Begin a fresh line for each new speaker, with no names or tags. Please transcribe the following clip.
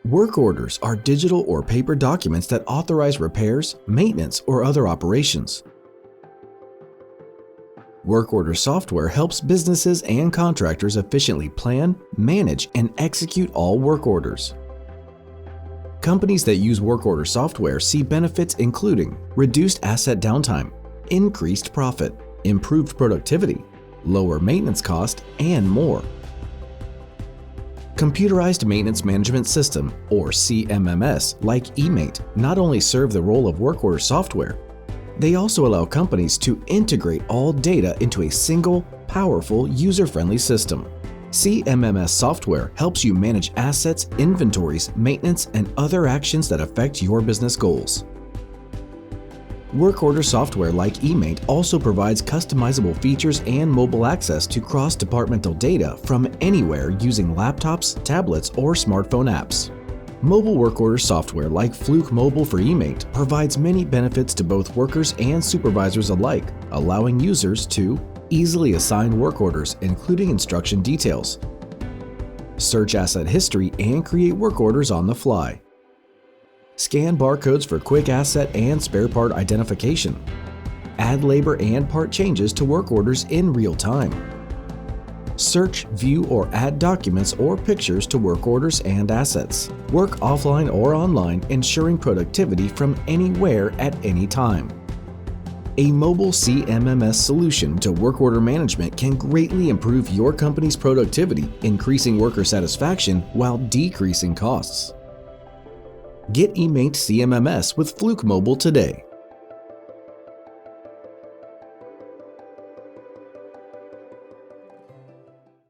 Work orders are digital or paper documents that authorize repairs, maintenance, or other operations. Work order software helps businesses and contractors efficiently plan, manage, and execute all work orders. Companies that use work order software see benefits including reduced asset downtime, increased profit, improved productivity, lower maintenance cost, and more. Computerized Maintenance Management System, or CMMS, like eMaint, not only serve the role of work order software, they also allow companies to integrate all data into a single, powerful, user-friendly system. CMMS software helps you manage assets, inventories, maintenance, and other actions that affect your business goals. Work order software like eMaint also provides customizable features and mobile access to cross-departmental data from anywhere using laptops, tablets, or smartphone apps. Mobile work order software like Fluke Mobile for eMaint provides many benefits to both workers and supervisors alike, allowing users to easily assign work orders, including instruction details, search asset history, and create work orders on the fly, scan barcodes for quick asset and spare part identification, add labor and part changes to work orders in real time, search, view, or add documents or pictures to work orders and assets, work offline or online, ensuring productivity from anywhere at any time. A mobile CMMS solution to work order management can greatly improve your company's productivity, increasing worker satisfaction while decreasing costs. Get eMaint CMMS with Fluke Mobile today.